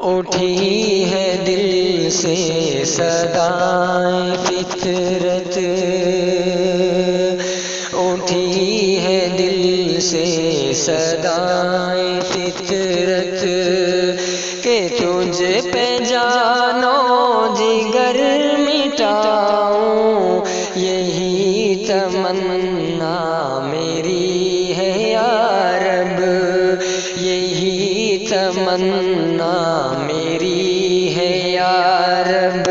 اٹھی ہے دل سے صدائیں فطرت، اٹھی ہے دل سے صدائیں فطرت، کہ تجھ پہ جانو جگر مٹاؤں، یہی تمنا میری ہے یا رب، یہی تمنا میری ہے یا رب،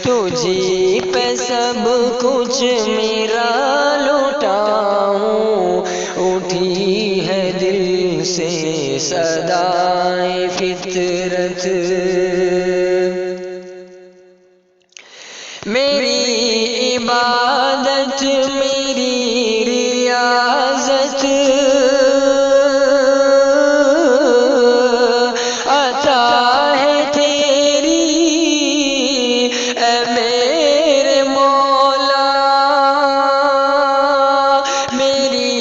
تجھی پہ سب کچھ میرا لٹاؤں، اٹھی ہے دل سے صدائیں فطرت، میری عبادت میری ریاضت عطا ہے تیری اے میرے مولا، میری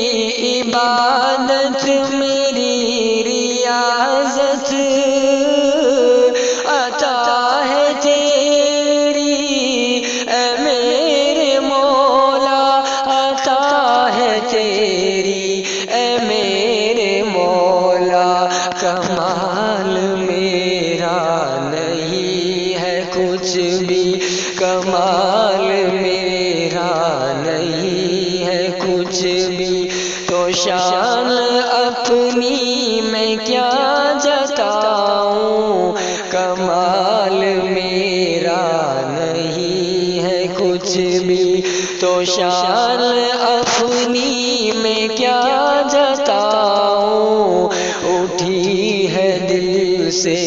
عبادت میری ریاضت عطا ہے تیری اے میرے مولا، عطا ہے تیری اے میرے مولا، کمال میرا نہیں ہے کچھ بھی، کمال میرا نہیں ہے کچھ بھی، تو شان اپنی میں کیا جتاؤں، کمال میرا نہیں ہے کچھ بھی، تو شان اپنی میں کیا جتاؤں، اٹھی ہے دل سے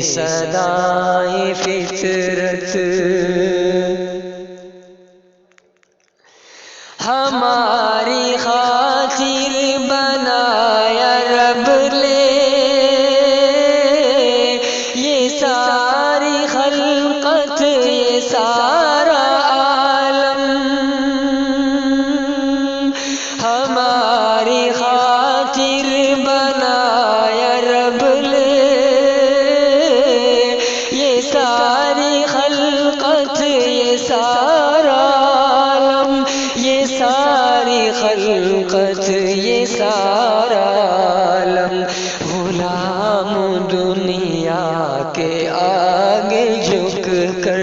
صدائیں فطرت، ہماری خاطر بنایا رب لے یہ ساری خلقت، یہ سارا عالم، ہماری خاطر بنایا رب لے یہ ساری خلقت، یہ سارا عالم، یہ ساری خلقت، یہ سارا عالم، غلام دنیا کے آگے جھک کر،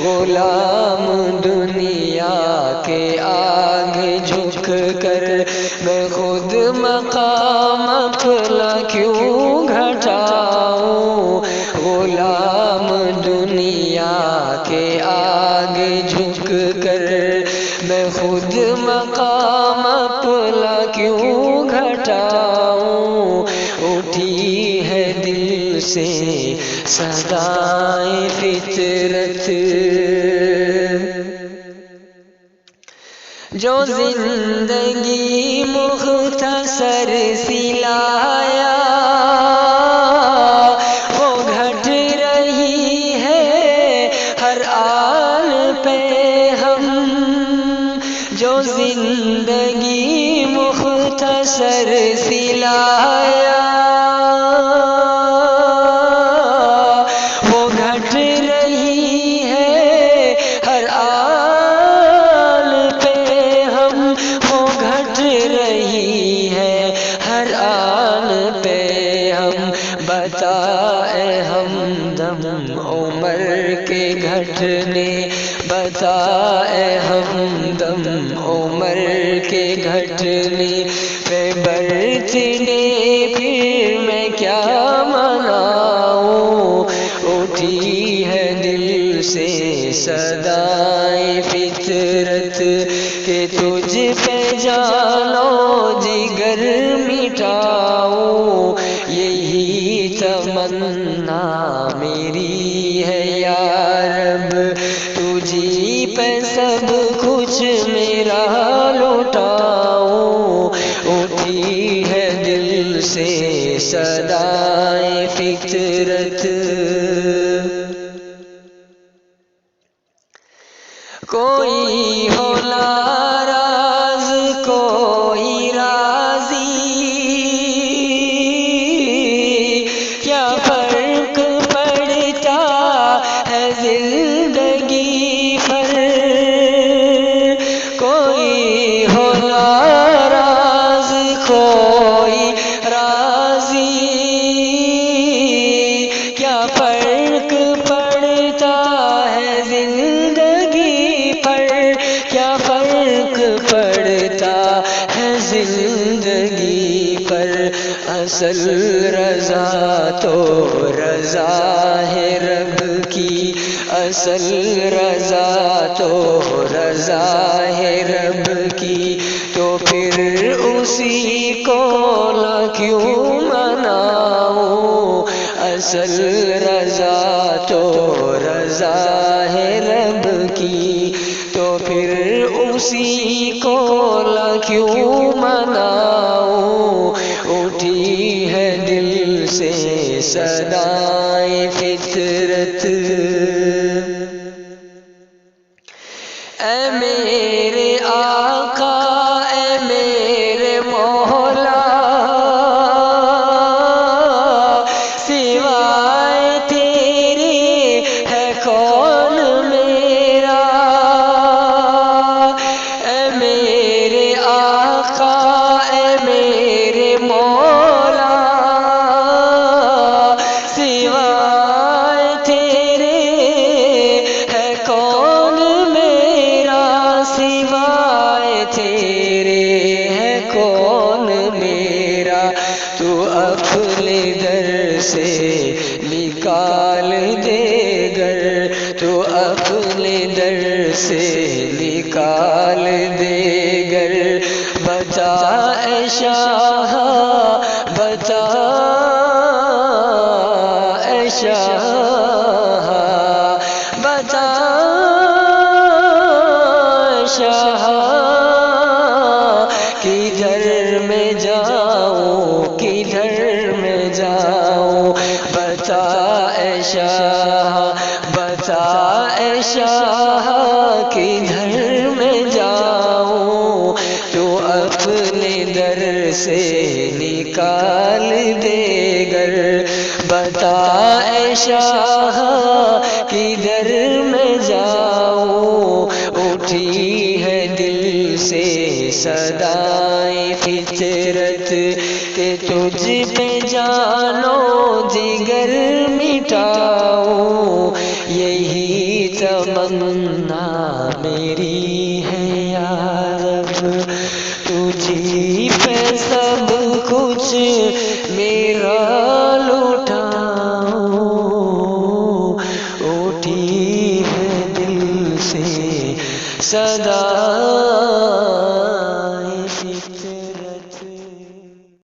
غلام دنیا کے آگے جھک کر، میں خود مقام اپنا کیوں گھٹاؤں، غلام دنیا کے آگے جھک کر، میں خود مقام اپنا کیوں گھٹاؤں، اٹھی ہے دل سے صدائیں فطرت، جو زندگی مختصر سی لایا وہ گھٹ رہی ہے ہر آن پہ ہم، جو زندگی مختصر سی لایا وہ گھٹ رہی ہے ہر آن پہ ہم، وہ گھٹ رہی ہے ہر آن پہ ہم، بتا اے ہمدم عمر کے گھٹنے، بتا اے ہمدم عمر کے گھٹنے، پہ برتنے پھر میں کیا مناؤں، اٹھی ہے دل سے صدائیں فطرت، کہ تجھ پہ جانو جگر مٹاؤں، یہی تمنا میری ہے یا رب، تجھی پہ سب کچھ میرا لٹاؤں، اٹھی ہے دل سے صدائیں فطرت، کوئی ہو ناراض کوئی راضی، کیا فرق اصل رضا تو رضا ہے رب کی، اصل رضا تو رضا ہے رب کی، تو پھر اسی کو نہ کیوں مناؤں، اصل رضا تو رضا ہے رب کی، تو پھر اسی کو نہ کیوں مناؤں، اٹھی ہے دل سے صدائے فطرت، اے میرے آقا اے میرے مولا، سوائے تیرے ہے کون میرا، اے میرے آقا اے میرے مولا، سوائے تیرے ہے کون میرا، سوائے تیرے ہے کون میرا، تو اپنے در سے نکال دے گر، تو اپنے در سے نکال دے گر، بتا اے شاہ بتا اے شاہ بتا شاہ، کدھر میں جاؤں کدھر میں جاؤں، بتا اے شاہ بتا اے شاہ، کدھر میں جاؤں، تو اپنے در سے نکال دے گر، بتا اے شاہ کدھر میں جاؤں، اٹھی ہے دل سے صدائے فطرت، کہ تجھ پہ جانو جگر مٹاؤں، یہی تمنا میری ہے یا رب، تجھی پہ سب کچھ میرا لٹاؤں، اٹھی ہے دل سے صدا